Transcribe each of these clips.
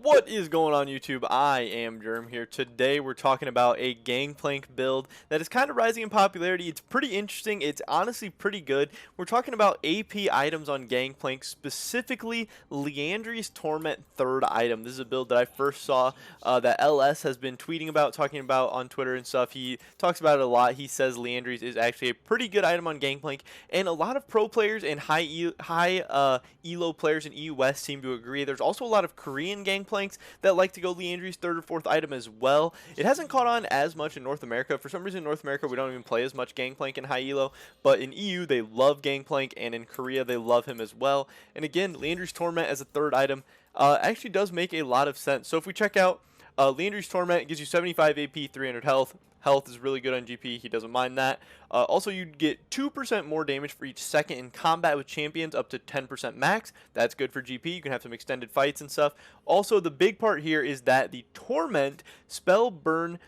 What is going on, YouTube? I am Germ here. Today we're talking about a Gangplank build that is kind of rising in popularity. It's pretty interesting. It's honestly pretty good. We're talking about AP items on Gangplank, specifically Liandrys Torment third item. This is a build that I first saw that LS has been tweeting about, talking about on Twitter and stuff. He talks about it a lot. He says Liandrys is actually a pretty good item on Gangplank, and a lot of pro players and high elo players in EU West seem to agree. There's also a lot of Korean Gangplanks that like to go Liandrys third or fourth item as well. It hasn't caught on as much in North America. For some reason in North America we don't even play as much Gangplank in high elo, but in EU they love Gangplank, and in Korea they love him as well. And again, Liandrys Torment as a third item actually does make a lot of sense. So if we check out Liandrys Torment, gives you 75 AP, 300 health. Health is really good on GP. He doesn't mind that. Also, you get 2% more damage for each second in combat with champions, up to 10% max. That's good for GP. You can have some extended fights and stuff. Also, the big part here is that the Torment spells burn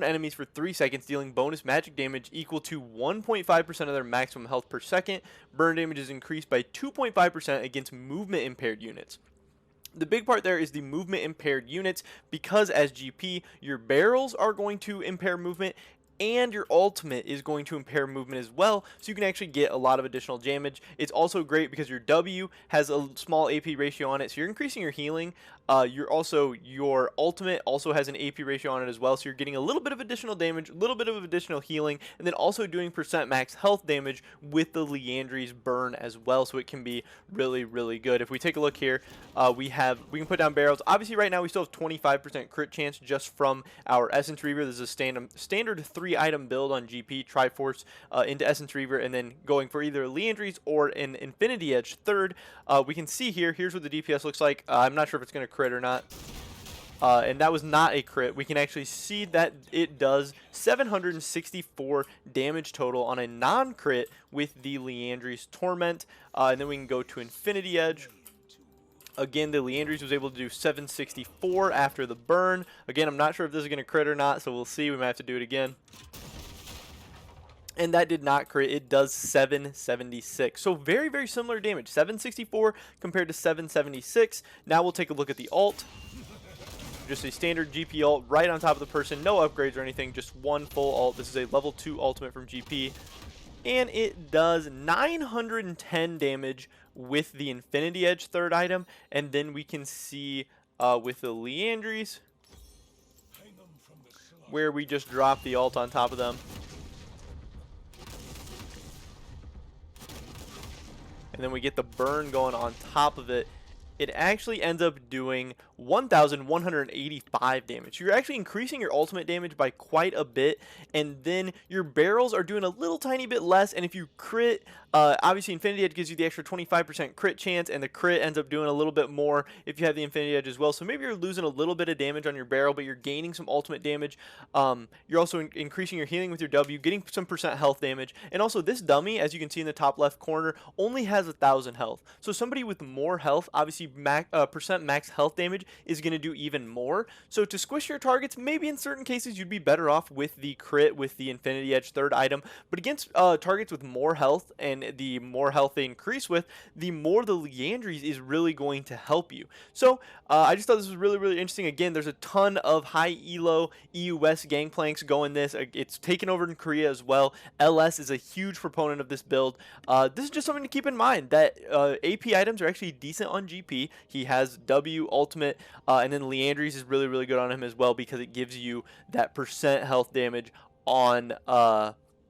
enemies for 3 seconds, dealing bonus magic damage equal to 1.5% of their maximum health per second. Burn damage is increased by 2.5% against movement impaired units. The big part there is the movement impaired units, because as GP, your barrels are going to impair movement, and your ultimate is going to impair movement as well, so you can actually get a lot of additional damage. It's also great because your W has a small AP ratio on it, so you're increasing your healing. Your ultimate also has an AP ratio on it as well, so you're getting a little bit of additional damage, a little bit of additional healing, and then also doing percent max health damage with the Liandrys burn as well, so it can be really, really good. If we take a look here, we can put down barrels. Obviously right now we still have 25% crit chance just from our Essence Reaver. This is a standard 3-item build on GP, Triforce into Essence Reaver, and then going for either Liandrys or an Infinity Edge third. We can see here's what the DPS looks like. I'm not sure if it's going to crit or not. And that was not a crit. We can actually see that it does 764 damage total on a non-crit with the Liandrys Torment. And then we can go to Infinity Edge. Again, the Liandrys was able to do 764 after the burn. Again, I'm not sure if this is going to crit or not, so we'll see. We might have to do it again. And that did not crit. It does 776. So very, very similar damage. 764 compared to 776. Now we'll take a look at the ult. Just a standard GP ult right on top of the person. No upgrades or anything. Just one full ult. This is a level 2 ultimate from GP. And it does 910 damage with the Infinity Edge third item. And then we can see with the Liandrys, where we just drop the ult on top of them. And then we get the burn going on top of it. It actually ends up doing 1,185 damage. You're actually increasing your ultimate damage by quite a bit, and then your barrels are doing a little tiny bit less. And if you crit, obviously Infinity Edge gives you the extra 25% crit chance, and the crit ends up doing a little bit more if you have the Infinity Edge as well. So maybe you're losing a little bit of damage on your barrel, but you're gaining some ultimate damage. You're also increasing your healing with your W, getting some percent health damage. And also this dummy, as you can see in the top left corner, only has 1,000 health. So somebody with more health, obviously percent max health damage is going to do even more. So to squish your targets, maybe in certain cases you'd be better off with the crit with the Infinity Edge third item, but against targets with more health, and the more health they increase with, the more the Liandrys is really going to help you. So I just thought this was really, really interesting. Again, there's a ton of high elo EU West Gangplanks going this. It's taken over in Korea as well. LS is a huge proponent of this build. This is just something to keep in mind, that AP items are actually decent on GP. He has W, ultimate, and then Liandrys is really, really good on him as well, because it gives you that percent health damage on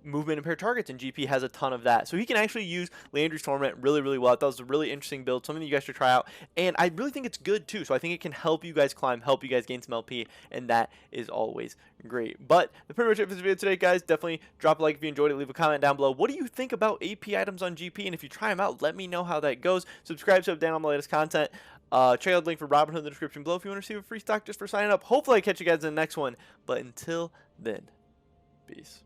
movement impaired targets, and GP has a ton of that. So he can actually use Liandrys Torment really, really well. I thought it was a really interesting build, something you guys should try out, and I really think it's good too. So I think it can help you guys climb, help you guys gain some LP, and that is always great. But that's pretty much it for this video today, guys. Definitely drop a like if you enjoyed it. Leave a comment down below. What do you think about AP items on GP? And if you try them out, let me know how that goes. Subscribe so down on my latest content. Check out the link for Robinhood in the description below if you want to receive a free stock just for signing up. Hopefully I catch you guys in the next one. But until then, peace.